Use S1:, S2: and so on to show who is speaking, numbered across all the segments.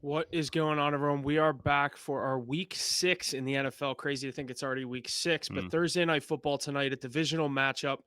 S1: What is going on, everyone? We are back for our week 6 in the NFL. Crazy to think it's already week 6, but
S2: Mm.
S1: Thursday night football tonight, a divisional matchup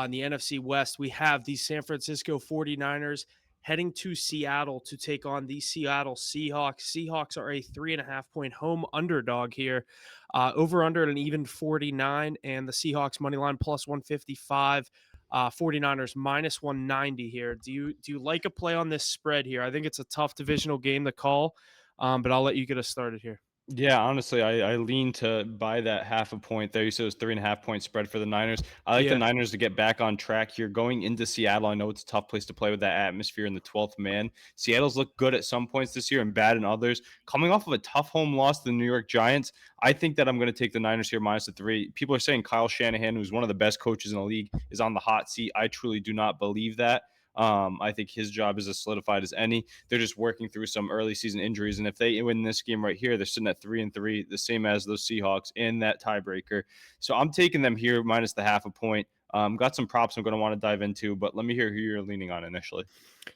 S1: in the NFC West. We have the San Francisco 49ers heading to Seattle to take on the Seattle Seahawks. Seahawks are a 3.5 point home underdog here, over under an even 49, and the Seahawks money line plus 155. 49ers minus 190 here. Do you like a play on this spread here? I think it's a tough divisional game to call, but I'll let you get us started here.
S2: Yeah, honestly, I lean to buy that half a point there. You said it was 3.5 point spread for the Niners. I like the
S1: Yeah.
S2: Niners to get back on track here going into Seattle. I know it's a tough place to play with that atmosphere in the 12th man. Seattle's looked good at some points this year and bad in others. Coming off of a tough home loss to the New York Giants, I think that I'm going to take the Niners here minus the 3. People are saying Kyle Shanahan, who's one of the best coaches in the league, is on the hot seat. I truly do not believe that. I think his job is as solidified as any. They're just working through some early season injuries, and if they win this game right here, they're sitting at 3-3, the same as those Seahawks in that tiebreaker. So I'm taking them here minus the half a point. Got some props I'm going to want to dive into, but let me hear who you're leaning on initially.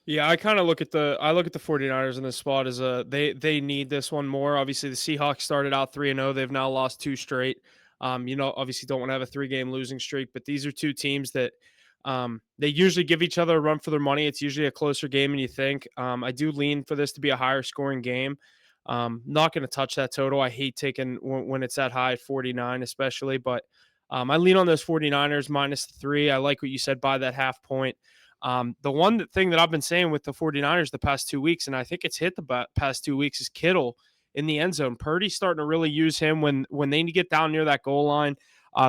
S1: Yeah, I kind of look at the 49ers in this spot as they need this one more. Obviously, the Seahawks started out 3-0. They've now lost two straight. Obviously don't want to have a 3-game losing streak, but these are two teams that they usually give each other a run for their money. It's usually a closer game than you think. I do lean for this to be a higher scoring game. Not going to touch that total. I hate taking when it's that high at 49, especially, but I lean on those 49ers minus the 3. I like what you said by that half point. Thing that I've been saying with the 49ers the past 2 weeks, and I think it's hit the past 2 weeks, is Kittle in the end zone. Purdy's starting to really use him when they get down near that goal line.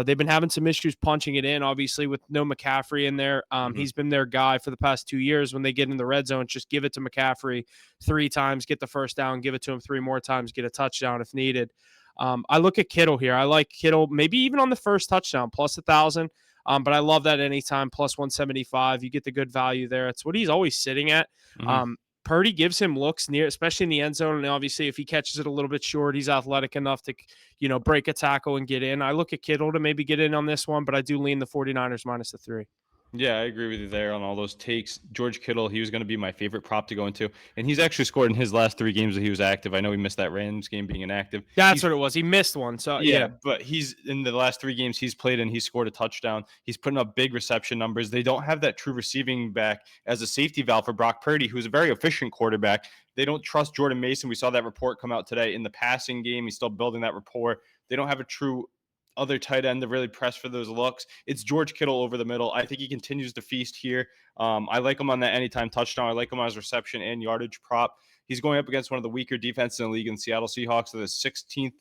S1: They've been having some issues punching it in, obviously, with no McCaffrey in there.
S2: Mhm.
S1: He's been their guy for the past 2 years. When they get in the red zone, just give it to McCaffrey 3 times, get the first down, give it to him 3 more times, get a touchdown if needed. I look at Kittle here. I like Kittle, maybe even on the first touchdown, plus 1,000. But I love that anytime plus 175. You get the good value there. It's what he's always sitting at.
S2: Mhm.
S1: Um, Purdy gives him looks near, especially in the end zone. And obviously, if he catches it a little bit short, he's athletic enough to, break a tackle and get in. I look at Kittle to maybe get in on this one, but I do lean the 49ers minus the 3.
S2: Yeah, I agree with you there on all those takes. George Kittle, he was going to be my favorite prop to go into, and he's actually scored in his last 3 games that he was active. I know he missed that Rams game being inactive.
S1: That's
S2: He's
S1: what it was. He missed one. So,
S2: Yeah,
S1: yeah.
S2: but he's in the last 3 games he's played and he scored a touchdown. He's putting up big reception numbers. They don't have that true receiving back as a safety valve for Brock Purdy, who's a very efficient quarterback. They don't trust Jordan Mason. We saw that report come out today in the passing game. He's still building that rapport. They don't have a true other tight end to really press for those looks. It's George Kittle over the middle. I think he continues to feast here. I like him on that anytime touchdown. I like him on his reception and yardage prop. He's going up against one of the weaker defenses in the league in Seattle Seahawks, so the 16th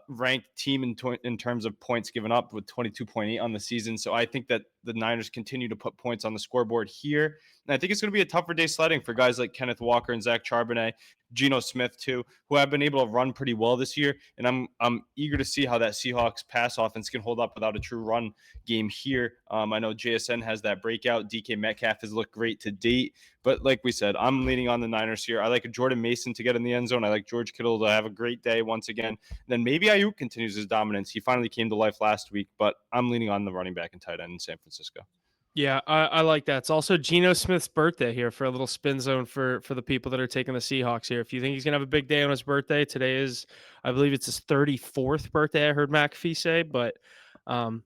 S2: ranked team in terms of points given up with 22.8 on the season. So I think that the Niners continue to put points on the scoreboard here. And I think it's going to be a tougher day sledding for guys like Kenneth Walker and Zach Charbonnet, Geno Smith too, who have been able to run pretty well this year. And I'm eager to see how that Seahawks pass offense can hold up without a true run game here. I know JSN has that breakout. DK Metcalf has looked great to date. But like we said, I'm leaning on the Niners here. I like Jordan Mason to get in the end zone. I like George Kittle to have a great day once again. Then maybe Ayuk continues his dominance. He finally came to life last week, but I'm leaning on the running back and tight end in San Francisco.
S1: Yeah, I like that. It's also Geno Smith's birthday here for a little spin zone for the people that are taking the Seahawks here. If you think he's gonna have a big day on his birthday, today is, I believe it's his 34th birthday. I heard McAfee say, but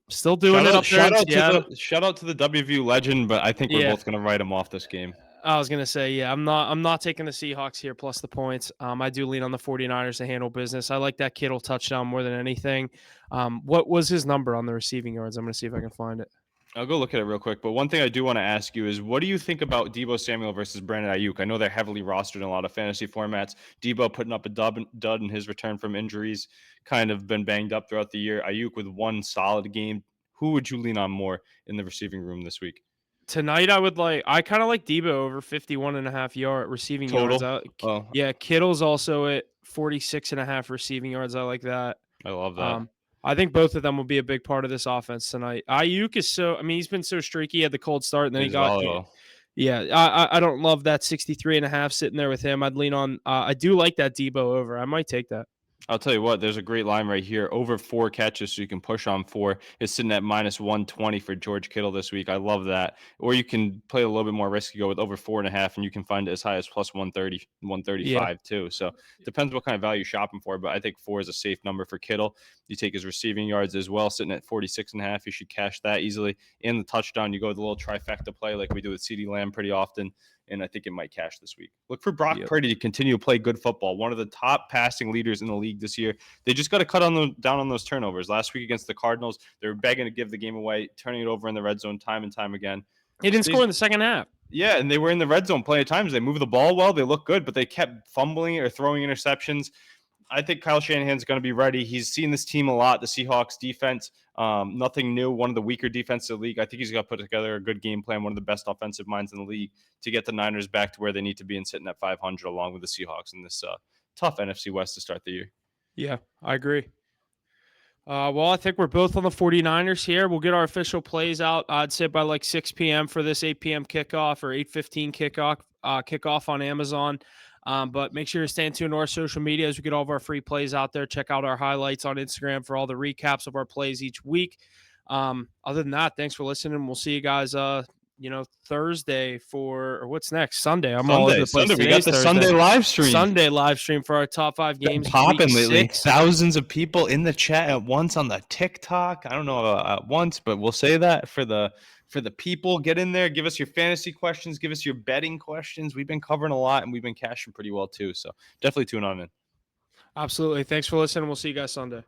S1: still doing it up there in Seattle.
S2: Shout out to the WVU legend, but I think we're
S1: Yeah,
S2: both gonna write him off this game.
S1: I was gonna say, yeah, I'm not taking the Seahawks here plus the points. I do lean on the 49ers to handle business. I like that Kittle touchdown more than anything. What was his number on the receiving yards? I'm gonna see if I can find it.
S2: I'll go look at it real quick. But one thing I do want to ask you is, what do you think about Debo Samuel versus Brandon Ayuk? I know they're heavily rostered in a lot of fantasy formats. Debo putting up a dud in his return from injuries, kind of been banged up throughout the year. Ayuk with one solid game. Who would you lean on more in the receiving room this week?
S1: Tonight, I kind of like Debo over 51.5 receiving yards.
S2: Total. Oh,
S1: Yeah, Kittle's also at 46.5 receiving yards. I like that.
S2: I love that.
S1: Um, I think both of them will be a big part of this offense tonight. Ayuk is I mean, he's been so streaky. He had the cold start, and then he
S2: He's
S1: got,
S2: volatile.
S1: yeah, I don't love that 63.5 sitting there with him. I'd lean on, I do like that Debo over. I might take that.
S2: I'll tell you what, there's a great line right here. Over 4 catches, so you can push on 4. It's sitting at -120 for George Kittle this week. I love that. Or you can play a little bit more risky, go with over 4.5, and you can find it as high as plus 130,
S1: Yeah.
S2: 135 too. So depends what kind of value you're shopping for, but I think 4 is a safe number for Kittle. You take his receiving yards as well, sitting at 46.5. You should cash that easily. In the touchdown, you go with a little trifecta play like we do with CeeDee Lamb pretty often, and I think it might cash this week. Look for Brock
S1: Yep.
S2: Purdy to continue to play good football. One of the top passing leaders in the league this year. They just got to cut down on those turnovers. Last week against the Cardinals, they were begging to give the game away, turning it over in the red zone time and time again.
S1: He didn't score in the second half.
S2: Yeah, and they were in the red zone plenty of times. They moved the ball well. They look good, but they kept fumbling or throwing interceptions. I think Kyle Shanahan's going to be ready. He's seen this team a lot. The Seahawks defense, nothing new. One of the weaker defenses of the league. I think he's got to put together a good game plan. One of the best offensive minds in the league to get the Niners back to where they need to be and sitting at 500 along with the Seahawks in this tough NFC West to start the year.
S1: Yeah, I agree. Well, I think we're both on the 49ers here. We'll get our official plays out, I'd say, by like 6 p.m. for this 8 p.m. kickoff or 8:15 kickoff on Amazon. But make sure you're staying tuned to our social media as we get all of our free plays out there. Check out our highlights on Instagram for all the recaps of our plays each week. Other than that, thanks for listening. We'll see you guys, Thursday or what's next? Sunday. I'm all over the place.
S2: We got
S1: Today's
S2: the
S1: Thursday.
S2: Sunday live stream.
S1: Sunday live stream for our top 5 games. Week
S2: Popping lately.
S1: 6.
S2: Thousands of people in the chat at once on the TikTok. I don't know at once, but we'll say that for the people. Get in there. Give us your fantasy questions. Give us your betting questions. We've been covering a lot, and we've been cashing pretty well too. So definitely tune on in.
S1: Absolutely. Thanks for listening. We'll see you guys Sunday.